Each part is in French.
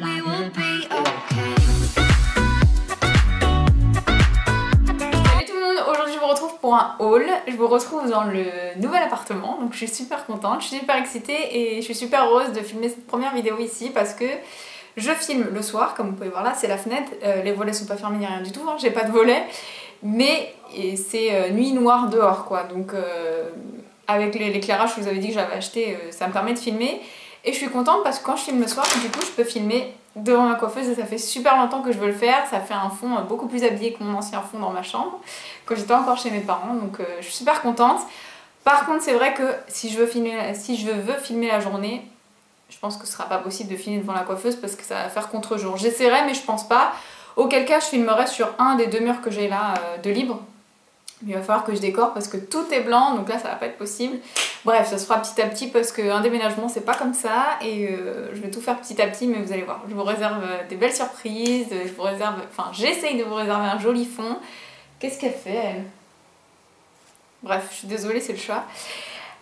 we will be okay. Salut tout le monde, aujourd'hui je vous retrouve pour un haul. Je vous retrouve dans le nouvel appartement, donc je suis super contente, je suis super excitée et je suis super heureuse de filmer cette première vidéo ici parce que je filme le soir, comme vous pouvez voir là, c'est la fenêtre, les volets sont pas fermés ni rien du tout, hein, j'ai pas de volets, mais c'est nuit noire dehors quoi, donc avec l'éclairage que je vous avais dit que j'avais acheté, ça me permet de filmer. Et je suis contente parce que quand je filme le soir, du coup je peux filmer devant ma coiffeuse et ça fait super longtemps que je veux le faire. Ça fait un fond beaucoup plus habillé que mon ancien fond dans ma chambre, quand j'étais encore chez mes parents, donc je suis super contente. Par contre c'est vrai que si je veux filmer la journée, je pense que ce sera pas possible de filmer devant la coiffeuse parce que ça va faire contre-jour. J'essaierai mais je pense pas. Auquel cas je filmerai sur un des deux murs que j'ai là de libre. Il va falloir que je décore parce que tout est blanc, donc là ça va pas être possible. Bref, ça se fera petit à petit parce qu'un déménagement c'est pas comme ça et je vais tout faire petit à petit, mais vous allez voir. Je vous réserve des belles surprises, je vous réserve, enfin j'essaye de vous réserver un joli fond. Qu'est-ce qu'elle fait elle? Bref, je suis désolée, c'est le chat.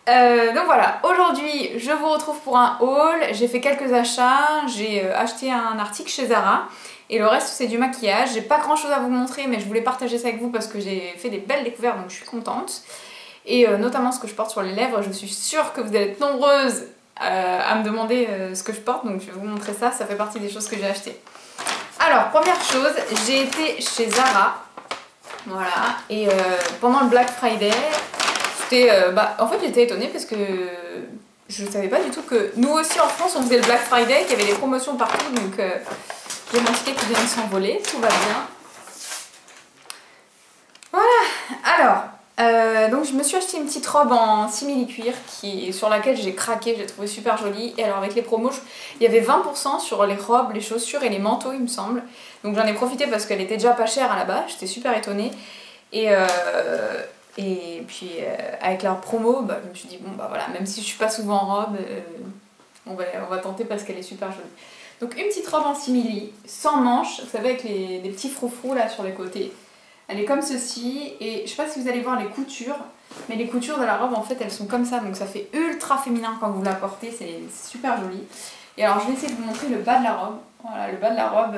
Donc voilà, aujourd'hui je vous retrouve pour un haul. J'ai fait quelques achats, j'ai acheté un article chez Zara. Et le reste c'est du maquillage. J'ai pas grand chose à vous montrer mais je voulais partager ça avec vous parce que j'ai fait des belles découvertes donc je suis contente. Et notamment ce que je porte sur les lèvres, je suis sûre que vous allez être nombreuses à me demander ce que je porte, donc je vais vous montrer ça, ça fait partie des choses que j'ai achetées. Alors première chose, j'ai été chez Zara, voilà, et pendant le Black Friday, en fait j'étais étonnée parce que je savais pas du tout que nous aussi en France on faisait le Black Friday, qu'il y avait des promotions partout, donc j'ai mon ticket qui vient de s'envoler, tout va bien. Voilà, alors, donc je me suis acheté une petite robe en simili-cuir sur laquelle j'ai craqué, j'ai trouvé super jolie. Et alors avec les promos, il y avait 20% sur les robes, les chaussures et les manteaux il me semble. Donc j'en ai profité parce qu'elle était déjà pas chère à la base, j'étais super étonnée. Et puis avec leur promo, je me suis dit bon bah voilà, même si je suis pas souvent en robe, on va tenter parce qu'elle est super jolie. Donc une petite robe en simili, sans manches, vous savez avec les petits froufrous là sur les côtés. Elle est comme ceci et je sais pas si vous allez voir les coutures, mais les coutures de la robe en fait elles sont comme ça, donc ça fait ultra féminin quand vous la portez, c'est super joli. Et alors je vais essayer de vous montrer le bas de la robe. Voilà, le bas de la robe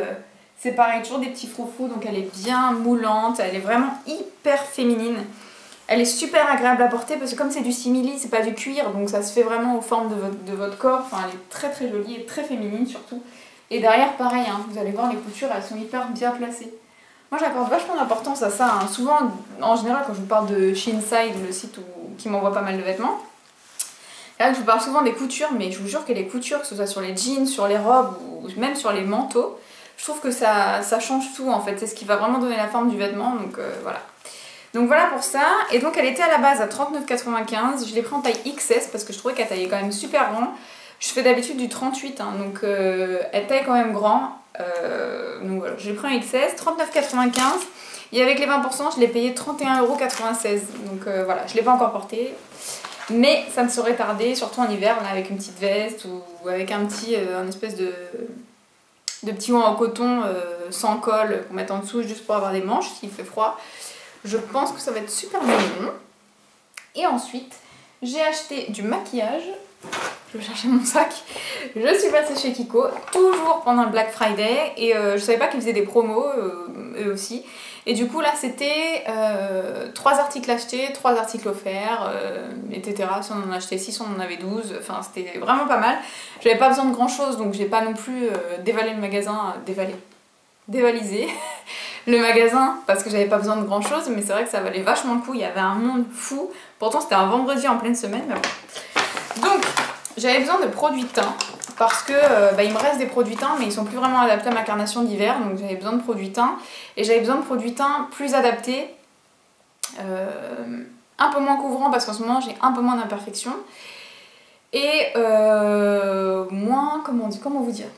c'est pareil, toujours des petits froufrous, donc elle est bien moulante, elle est vraiment hyper féminine. Elle est super agréable à porter parce que comme c'est du simili, c'est pas du cuir, donc ça se fait vraiment aux formes de votre corps. Enfin, elle est très très jolie et très féminine surtout. Et derrière, pareil, hein, vous allez voir les coutures, elles sont hyper bien placées. Moi j'accorde vachement d'importance à ça, hein. Souvent, en général, quand je vous parle de Sheenside, le site qui m'envoie pas mal de vêtements, là je vous parle souvent des coutures, mais je vous jure que les coutures, que ce soit sur les jeans, sur les robes ou même sur les manteaux, je trouve que ça change tout en fait. C'est ce qui va vraiment donner la forme du vêtement, donc voilà. Donc voilà pour ça, et donc elle était à la base à 39,95, je l'ai pris en taille XS parce que je trouvais qu'elle taillait quand même super grand. Je fais d'habitude du 38, hein, donc elle taille quand même grand, donc voilà, je l'ai pris en XS, 39,95, et avec les 20% je l'ai payé 31,96 €, donc voilà, je ne l'ai pas encore porté, mais ça ne saurait tarder, surtout en hiver, là, avec une petite veste ou avec un espèce de petit haut en coton sans col qu'on met en dessous juste pour avoir des manches s'il fait froid. Je pense que ça va être super mignon. Et ensuite, j'ai acheté du maquillage. Je vais chercher mon sac. Je suis passée chez Kiko, toujours pendant le Black Friday. Et je savais pas qu'ils faisaient des promos, eux aussi. Et du coup, là, c'était 3 articles achetés, 3 articles offerts, etc. Si on en achetait 6, on en avait 12. Enfin, c'était vraiment pas mal. J'avais pas besoin de grand chose, donc j'ai pas non plus dévalé le magasin. Dévalisé le magasin parce que j'avais pas besoin de grand chose, mais c'est vrai que ça valait vachement le coup, il y avait un monde fou, pourtant c'était un vendredi en pleine semaine, mais bon. Donc j'avais besoin de produits teint parce que il me reste des produits teint mais ils sont plus vraiment adaptés à ma carnation d'hiver, donc j'avais besoin de produits teint et j'avais besoin de produits teint plus adaptés, un peu moins couvrants parce qu'en ce moment j'ai un peu moins d'imperfections et moins, comment vous dire,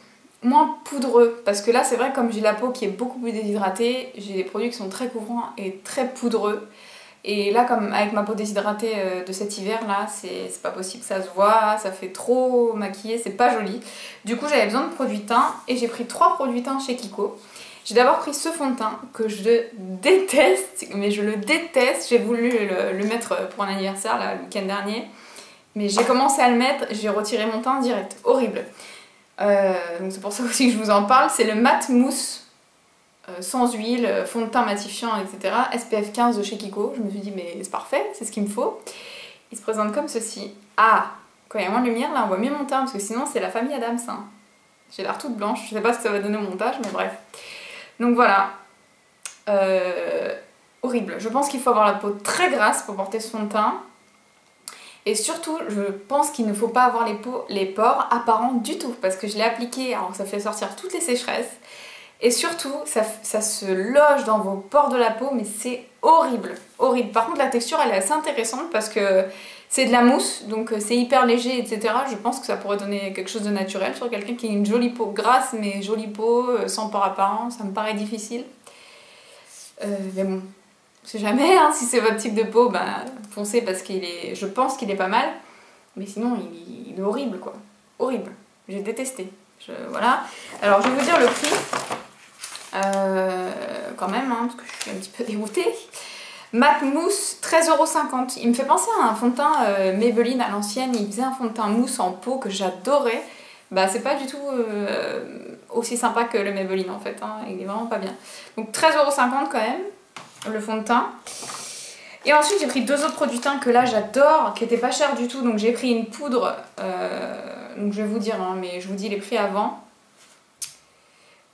moins poudreux, parce que là c'est vrai comme j'ai la peau qui est beaucoup plus déshydratée, j'ai des produits qui sont très couvrants et très poudreux, et là comme avec ma peau déshydratée de cet hiver là, c'est pas possible, ça se voit, ça fait trop maquillé, c'est pas joli. Du coup j'avais besoin de produits teint et j'ai pris 3 produits teint chez Kiko. J'ai d'abord pris ce fond de teint que je déteste, mais je le déteste, j'ai voulu le mettre pour un anniversaire là, le week-end dernier, mais j'ai commencé à le mettre, j'ai retiré mon teint direct, horrible. Donc c'est pour ça aussi que je vous en parle. C'est le Matte Mousse sans huile, fond de teint matifiant, etc. SPF 15 de chez Kiko. Je me suis dit mais c'est parfait, c'est ce qu'il me faut. Il se présente comme ceci. Ah, quand il y a moins de lumière là on voit mieux mon teint parce que sinon c'est la famille Adams. Hein. J'ai l'air toute blanche, je sais pas ce que ça va donner au montage mais bref. Donc voilà. Horrible. Je pense qu'il faut avoir la peau très grasse pour porter ce fond de teint. Et surtout, je pense qu'il ne faut pas avoir les pores apparents du tout parce que je l'ai appliqué, alors ça fait sortir toutes les sécheresses. Et surtout, ça se loge dans vos pores de la peau, mais c'est horrible, horrible. Par contre, la texture, elle est assez intéressante parce que c'est de la mousse, donc c'est hyper léger, etc. Je pense que ça pourrait donner quelque chose de naturel sur quelqu'un qui a une jolie peau grasse, mais jolie peau, sans pores apparents, ça me paraît difficile. Mais bon, on sait jamais, hein, si c'est votre type de peau, bah, foncez parce je pense qu'il est pas mal. Mais sinon, il est horrible, quoi. Horrible. J'ai détesté. Voilà. Alors, je vais vous dire le prix. Quand même, hein, parce que je suis un petit peu dégoûtée. Matte Mousse, 13,50 €. Il me fait penser à un fond de teint Maybelline à l'ancienne. Il faisait un fond de teint mousse en peau que j'adorais. Bah, c'est pas du tout aussi sympa que le Maybelline en fait. Hein. Il est vraiment pas bien. Donc 13,50 € quand même, le fond de teint. Et ensuite, j'ai pris deux autres produits teint que là j'adore, qui étaient pas chers du tout. Donc j'ai pris une poudre. Donc je vais vous dire, hein, mais je vous dis les prix avant.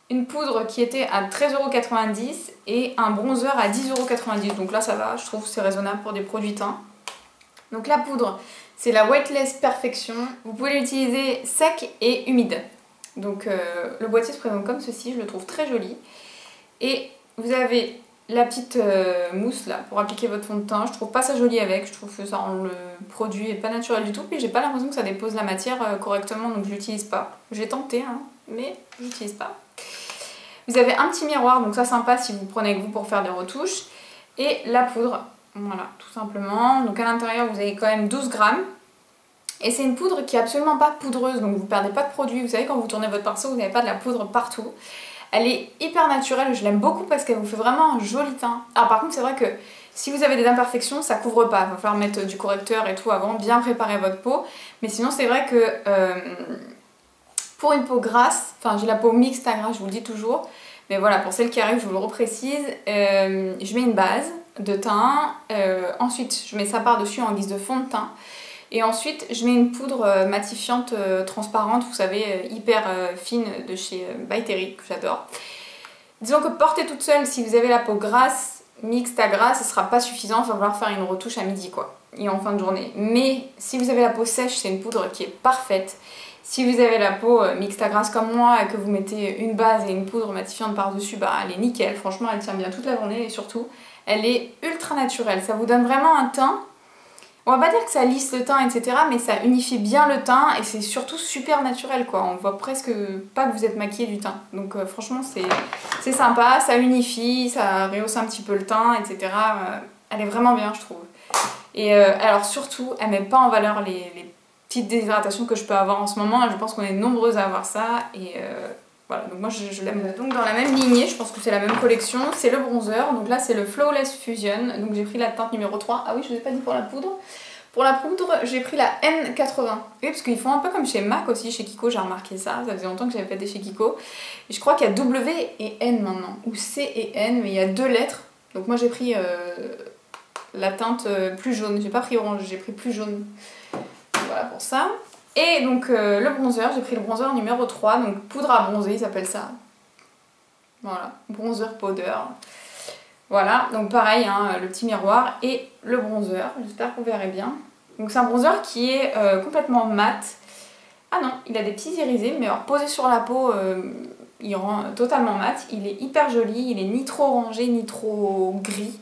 Une poudre qui était à 13,90 € et un bronzer à 10,90 €. Donc là ça va, je trouve que c'est raisonnable pour des produits teint. Donc la poudre, c'est la Weightless Perfection. Vous pouvez l'utiliser sec et humide. Donc le boîtier se présente comme ceci, je le trouve très joli. Et vous avez la petite mousse là pour appliquer votre fond de teint. Je trouve pas ça joli avec, je trouve que ça rend le produit pas naturel du tout. Puis j'ai pas l'impression que ça dépose la matière correctement, donc je l'utilise pas. J'ai tenté, hein, mais j'utilise pas. Vous avez un petit miroir, donc ça sympa si vous prenez avec vous pour faire des retouches. Et la poudre, voilà, tout simplement. Donc à l'intérieur, vous avez quand même 12 grammes. Et c'est une poudre qui est absolument pas poudreuse, donc vous ne perdez pas de produit. Vous savez, quand vous tournez votre pinceau, vous n'avez pas de la poudre partout. Elle est hyper naturelle, je l'aime beaucoup parce qu'elle vous fait vraiment un joli teint. Ah, par contre, c'est vrai que si vous avez des imperfections, ça couvre pas. Il va falloir mettre du correcteur et tout avant, bien préparer votre peau. Mais sinon, c'est vrai que pour une peau grasse, enfin j'ai la peau mixte à grasse, je vous le dis toujours. Mais voilà, pour celles qui arrivent, je vous le reprécise. Je mets une base de teint. Ensuite, je mets ça par-dessus en guise de fond de teint. Et ensuite, je mets une poudre matifiante transparente, vous savez, hyper fine de chez By Terry, que j'adore. Disons que portée toute seule, si vous avez la peau grasse, mixte à grasse, ce ne sera pas suffisant, il va falloir faire une retouche à midi, quoi, et en fin de journée. Mais si vous avez la peau sèche, c'est une poudre qui est parfaite. Si vous avez la peau mixte à grasse comme moi et que vous mettez une base et une poudre matifiante par-dessus, bah elle est nickel, franchement elle tient bien toute la journée et surtout, elle est ultra naturelle. Ça vous donne vraiment un teint. On va pas dire que ça lisse le teint, etc. mais ça unifie bien le teint et c'est surtout super naturel, quoi. On voit presque pas que vous êtes maquillé du teint. Donc franchement, c'est sympa, ça unifie, ça rehausse un petit peu le teint, etc. Elle est vraiment bien, je trouve. Et alors surtout, elle met pas en valeur les petites déshydratations que je peux avoir en ce moment. Je pense qu'on est nombreuses à avoir ça. Et voilà, donc moi je l'aime. Donc dans la même lignée, je pense que c'est la même collection, c'est le bronzer. Donc là c'est le Flawless Fusion. Donc j'ai pris la teinte numéro 3. Ah oui, je vous ai pas dit pour la poudre. Pour la poudre, j'ai pris la N80. Oui, parce qu'ils font un peu comme chez MAC aussi, chez Kiko, j'ai remarqué ça. Ça faisait longtemps que j'avais pas été chez Kiko. Et je crois qu'il y a W et N maintenant. Ou C et N, mais il y a deux lettres. Donc moi j'ai pris la teinte plus jaune. J'ai pas pris orange, j'ai pris plus jaune. Voilà pour ça. Et donc le bronzer, j'ai pris le bronzer numéro 3, donc poudre à bronzer, ils appellent ça. Voilà, bronzer powder. Voilà, donc pareil, hein, le petit miroir et le bronzer, j'espère que vous verrez bien. Donc c'est un bronzer qui est complètement mat. Ah non, il a des petits irisés, mais alors posé sur la peau, il rend totalement mat. Il est hyper joli, il est ni trop orangé ni trop gris.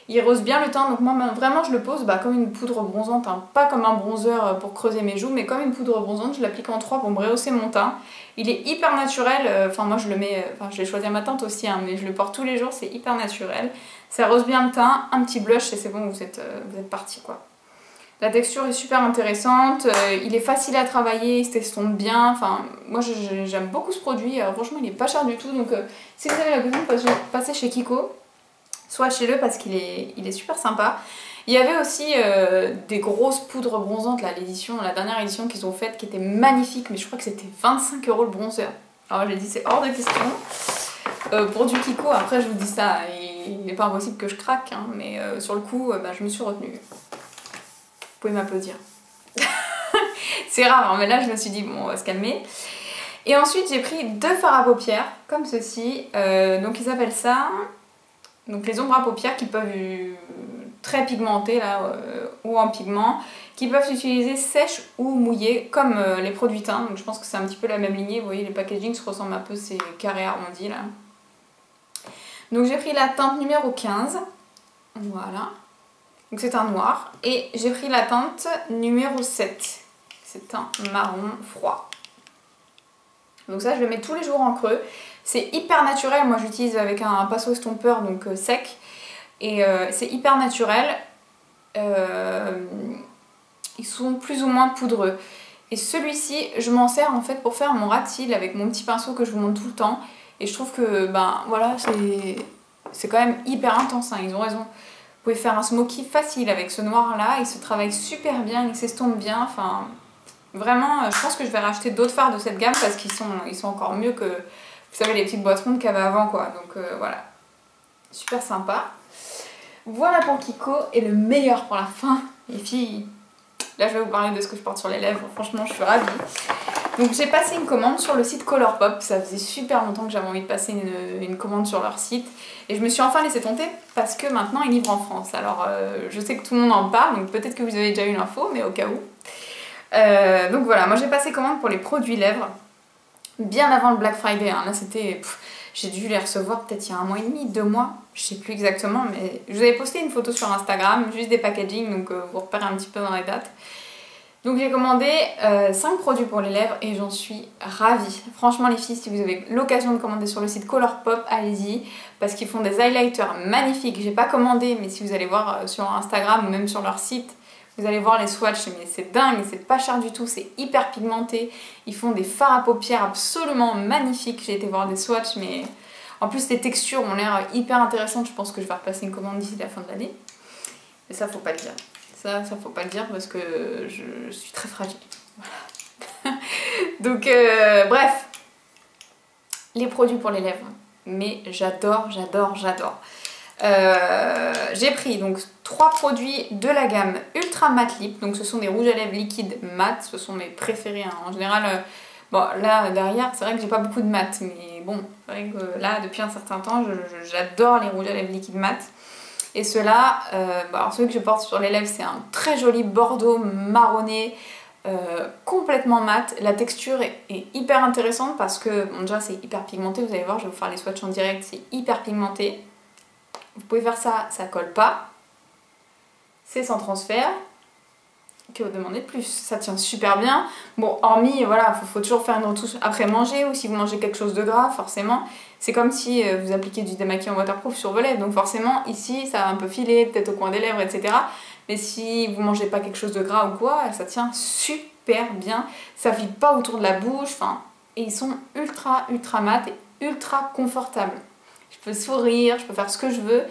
Il rehausse bien le teint, donc moi vraiment je le pose comme une poudre bronzante, hein. Pas comme un bronzer pour creuser mes joues, mais comme une poudre bronzante, je l'applique en 3 pour me rehausser mon teint. Il est hyper naturel, enfin moi je le mets, je l'ai choisi à ma teinte aussi, hein, mais je le porte tous les jours, c'est hyper naturel. Ça rehausse bien le teint, un petit blush et c'est bon, vous êtes parti, quoi. La texture est super intéressante, il est facile à travailler, il se t'estompe bien, enfin moi j'aime beaucoup ce produit, franchement il est pas cher du tout, donc si vous avez l'occasion de passer chez Kiko, soit chez eux parce qu'il est super sympa. Il y avait aussi des grosses poudres bronzantes, là, la dernière édition qu'ils ont faite, qui était magnifique, mais je crois que c'était 25 € le bronzer. Alors j'ai dit c'est hors de question. Pour du Kiko, après je vous dis ça, il n'est pas impossible que je craque, hein, mais sur le coup, je me suis retenue. Vous pouvez m'applaudir. C'est rare, hein, mais là je me suis dit bon, on va se calmer. Et ensuite j'ai pris 2 fards à paupières, comme ceci. Donc ils appellent ça donc les ombres à paupières qui peuvent très pigmentées là, ou en pigment, qui peuvent s'utiliser sèches ou mouillées comme les produits teints. Donc je pense que c'est un petit peu la même lignée. Vous voyez, les packaging se ressemblent un peu, ces carrés arrondis là. Donc j'ai pris la teinte numéro 15. Voilà. Donc c'est un noir. Et j'ai pris la teinte numéro 7. C'est un marron froid. Donc ça je le mets tous les jours en creux. C'est hyper naturel, moi j'utilise avec un pinceau estompeur donc sec. Et c'est hyper naturel. Ils sont plus ou moins poudreux. Et celui-ci je m'en sers en fait pour faire mon ras de cils avec mon petit pinceau que je vous montre tout le temps. Et je trouve que voilà, c'est quand même hyper intense, hein, ils ont raison. Vous pouvez faire un smoky facile avec ce noir là, il se travaille super bien, il s'estompe bien, enfin... Vraiment, je pense que je vais racheter d'autres fards de cette gamme parce qu'ils sont encore mieux que, vous savez, les petites boîtes rondes qu'il y avait avant, quoi. Donc voilà, super sympa. Voilà pour Kiko, et le meilleur pour la fin, les filles. Là, je vais vous parler de ce que je porte sur les lèvres. Franchement, je suis ravie. Donc j'ai passé une commande sur le site Colourpop. Ça faisait super longtemps que j'avais envie de passer une commande sur leur site. Et je me suis enfin laissé tenter parce que maintenant ils livrent en France. Alors je sais que tout le monde en parle, donc peut-être que vous avez déjà eu l'info, mais au cas où. Donc voilà, moi j'ai passé commande pour les produits lèvres bien avant le Black Friday, hein. Là c'était... J'ai dû les recevoir peut-être il y a 1 mois et demi, 2 mois, je sais plus exactement, mais je vous avais posté une photo sur Instagram, juste des packaging, donc vous repérez un petit peu dans les dates. Donc j'ai commandé 5 produits pour les lèvres et j'en suis ravie. Franchement les filles, si vous avez l'occasion de commander sur le site Colourpop, allez-y, parce qu'ils font des highlighters magnifiques. J'ai pas commandé, mais si vous allez voir sur Instagram ou même sur leur site, vous allez voir les swatchs, mais c'est dingue, c'est pas cher du tout, c'est hyper pigmenté. Ils font des fards à paupières absolument magnifiques. J'ai été voir des swatchs, mais en plus les textures ont l'air hyper intéressantes. Je pense que je vais repasser une commande d'ici la fin de l'année. Mais ça, faut pas le dire. Ça faut pas le dire parce que je suis très fragile. Voilà. Donc, bref. Les produits pour les lèvres. Mais j'adore, j'adore, j'adore. J'ai pris donc 3 produits de la gamme Ultra Matte Lip, donc ce sont des rouges à lèvres liquides mat, ce sont mes préférés, hein. En général, bon là derrière c'est vrai que j'ai pas beaucoup de mat, mais bon, c'est vrai que là depuis un certain temps j'adore les rouges à lèvres liquides mat. Et ceux-là, alors celui que je porte sur les lèvres c'est un très joli bordeaux marronné, complètement mat. La texture est hyper intéressante parce que bon, déjà c'est hyper pigmenté, vous allez voir, je vais vous faire les swatchs en direct, c'est hyper pigmenté. Vous pouvez faire ça, ça colle pas. C'est sans transfert. Que vous demandez de plus? Ça tient super bien. Bon, hormis, voilà, faut toujours faire une retouche après manger ou si vous mangez quelque chose de gras, forcément. C'est comme si vous appliquez du démaquillant waterproof sur vos lèvres. Donc forcément, ici, ça va un peu filer, peut-être au coin des lèvres, etc. Mais si vous mangez pas quelque chose de gras ou quoi, ça tient super bien. Ça file pas autour de la bouche. Enfin, et ils sont ultra mat et ultra confortables. Je peux sourire, je peux faire ce que je veux,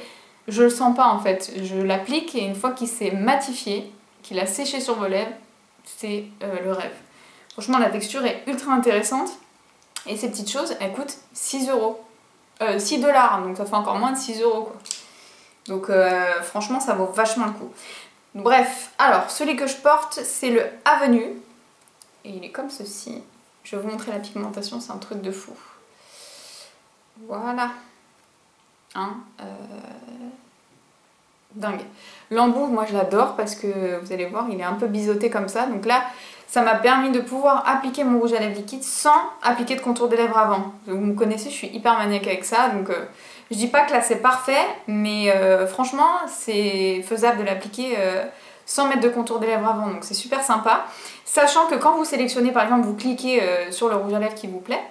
je le sens pas en fait. Je l'applique et une fois qu'il s'est matifié, qu'il a séché sur vos lèvres, c'est le rêve. Franchement, la texture est ultra intéressante et ces petites choses, elles coûtent 6 €. 6 $, donc ça fait encore moins de 6 € quoi. Donc franchement, ça vaut vachement le coup. Bref, alors celui que je porte, c'est le Avenue et il est comme ceci. Je vais vous montrer la pigmentation, c'est un truc de fou. Voilà. Hein, dingue. L'embout, moi je l'adore parce que vous allez voir, il est un peu biseauté comme ça. Donc là, ça m'a permis de pouvoir appliquer mon rouge à lèvres liquide sans appliquer de contour des lèvres avant. Vous me connaissez, je suis hyper maniaque avec ça. Donc je dis pas que là c'est parfait, mais franchement, c'est faisable de l'appliquer sans mettre de contour des lèvres avant. Donc c'est super sympa. Sachant que quand vous sélectionnez, par exemple, vous cliquez sur le rouge à lèvres qui vous plaît.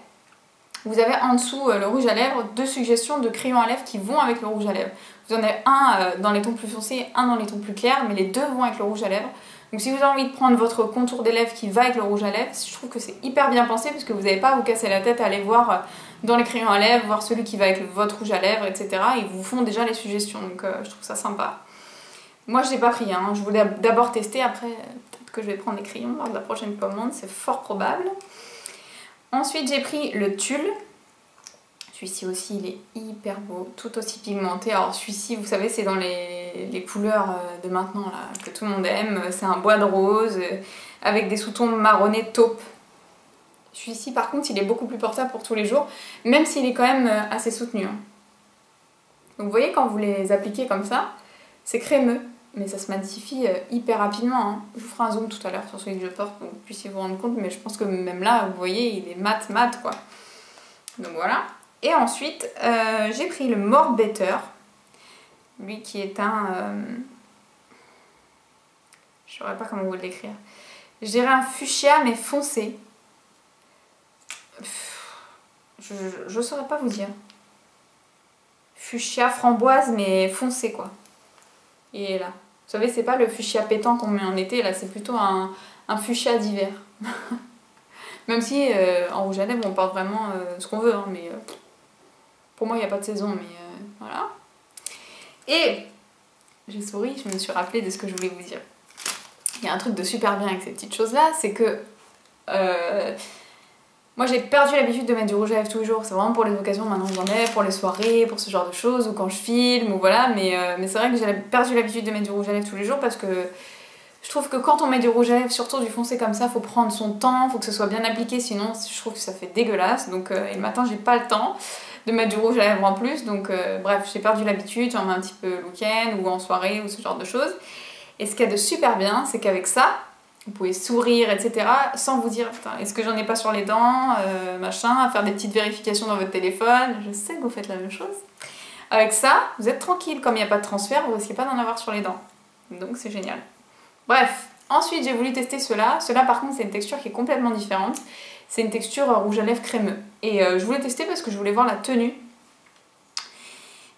Vous avez en dessous le rouge à lèvres, 2 suggestions de crayons à lèvres qui vont avec le rouge à lèvres. Vous en avez un dans les tons plus foncés et un dans les tons plus clairs, mais les deux vont avec le rouge à lèvres. Donc si vous avez envie de prendre votre contour des lèvres qui va avec le rouge à lèvres, je trouve que c'est hyper bien pensé parce que vous n'avez pas à vous casser la tête à aller voir dans les crayons à lèvres, voir celui qui va avec votre rouge à lèvres, etc. Ils vous font déjà les suggestions, donc je trouve ça sympa. Moi je l'ai pas pris, hein. Je voulais d'abord tester, après peut-être que je vais prendre les crayons lors de la prochaine commande, c'est fort probable. Ensuite j'ai pris le tulle. Celui-ci aussi il est hyper beau, tout aussi pigmenté. Alors celui-ci vous savez c'est dans les couleurs de maintenant là, que tout le monde aime. C'est un bois de rose avec des sous-tons marronnés taupe. Celui-ci par contre il est beaucoup plus portable pour tous les jours, même s'il est quand même assez soutenu. Hein. Donc vous voyez quand vous les appliquez comme ça, c'est crémeux, mais ça se matifie hyper rapidement. Hein. Je vous ferai un zoom tout à l'heure sur celui que je porte pour que vous puissiez vous rendre compte, mais je pense que même là, vous voyez, il est mat quoi. Donc voilà. Et ensuite, j'ai pris le More Better, lui qui est un... je ne saurais pas comment vous l'écrire. Je dirais un fuchsia mais foncé. Je saurais pas vous dire. Fuchsia framboise mais foncé quoi. Et là. Vous savez, c'est pas le fuchsia pétant qu'on met en été, là c'est plutôt un fuchsia d'hiver. Même si en rouge à lèvres on porte vraiment ce qu'on veut, hein, mais pour moi il n'y a pas de saison, mais voilà. Et j'ai souri, je me suis rappelé de ce que je voulais vous dire. Il y a un truc de super bien avec ces petites choses là, c'est que moi j'ai perdu l'habitude de mettre du rouge à lèvres tous les jours, c'est vraiment pour les occasions, maintenant j'en ai, pour les soirées, pour ce genre de choses, ou quand je filme, ou voilà, mais c'est vrai que j'ai perdu l'habitude de mettre du rouge à lèvres tous les jours parce que je trouve que quand on met du rouge à lèvres, surtout du foncé comme ça, faut prendre son temps, faut que ce soit bien appliqué, sinon je trouve que ça fait dégueulasse, donc et le matin j'ai pas le temps de mettre du rouge à lèvres en plus, donc bref, j'ai perdu l'habitude, j'en mets un petit peu le week-end, ou en soirée, ou ce genre de choses. Et ce qu'il y a de super bien, c'est qu'avec ça, vous pouvez sourire, etc. sans vous dire putain, est-ce que j'en ai pas sur les dents, machin, à faire des petites vérifications dans votre téléphone. Je sais que vous faites la même chose. Avec ça, vous êtes tranquille, comme il n'y a pas de transfert, vous risquez pas d'en avoir sur les dents. Donc c'est génial. Bref, ensuite j'ai voulu tester ceux-là. Ceux-là par contre c'est une texture qui est complètement différente. C'est une texture rouge à lèvres crémeux. Et je voulais tester parce que je voulais voir la tenue.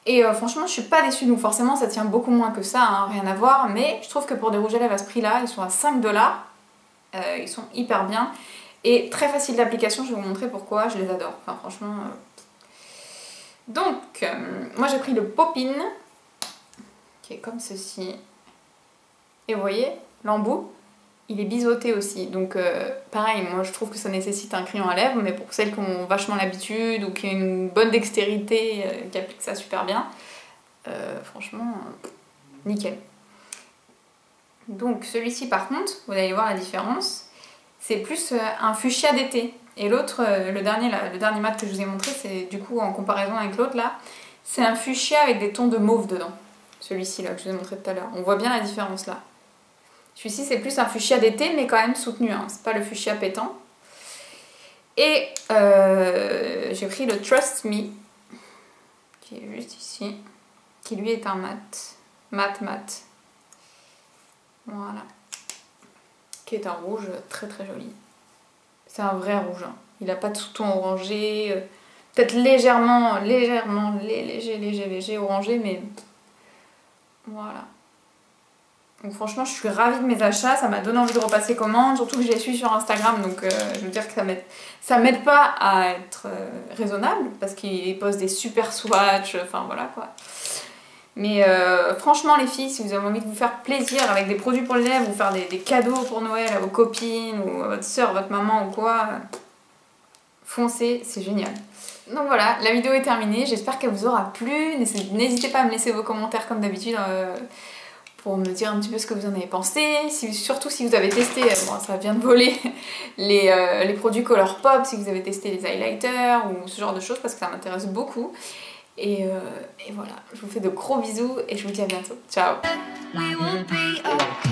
Et franchement je suis pas déçue, donc forcément ça tient beaucoup moins que ça, hein, rien à voir, mais je trouve que pour des rouges à lèvres à ce prix là, ils sont à 5 $, ils sont hyper bien, et très facile d'application, je vais vous montrer pourquoi, je les adore, enfin franchement... Donc, moi j'ai pris le Poppin, qui est comme ceci, et vous voyez, l'embout, il est biseauté aussi, donc pareil, moi je trouve que ça nécessite un crayon à lèvres, mais pour celles qui ont vachement l'habitude ou qui ont une bonne dextérité, qui appliquent ça super bien, franchement, nickel. Donc celui-ci par contre, vous allez voir la différence, c'est plus un fuchsia d'été. Et l'autre, le dernier mat que je vous ai montré, c'est du coup en comparaison avec l'autre là, c'est un fuchsia avec des tons de mauve dedans. Celui-ci là que je vous ai montré tout à l'heure, on voit bien la différence là. Celui-ci c'est plus un fuchsia d'été mais quand même soutenu, hein. C'est pas le fuchsia pétant. Et j'ai pris le Trust Me, qui est juste ici, qui lui est un mat. Voilà. Qui est un rouge très très joli. C'est un vrai rouge, hein. Il n'a pas de sous-ton orangé, peut-être légèrement léger orangé, mais voilà. Donc franchement je suis ravie de mes achats, ça m'a donné envie de repasser commande, surtout que je les suis sur Instagram, donc je veux dire que ça m'aide pas à être raisonnable, parce qu'ils posent des super swatchs, enfin voilà quoi. Mais franchement les filles, si vous avez envie de vous faire plaisir avec des produits pour les lèvres, ou faire des cadeaux pour Noël à vos copines, ou à votre soeur, votre maman ou quoi, foncez, c'est génial. Donc voilà, la vidéo est terminée, j'espère qu'elle vous aura plu, n'hésitez pas à me laisser vos commentaires comme d'habitude, pour me dire un petit peu ce que vous en avez pensé, surtout si vous avez testé, bon ça vient de voler, les produits Colourpop, si vous avez testé les highlighters ou ce genre de choses, parce que ça m'intéresse beaucoup. Et voilà, je vous fais de gros bisous et je vous dis à bientôt. Ciao! We will be okay.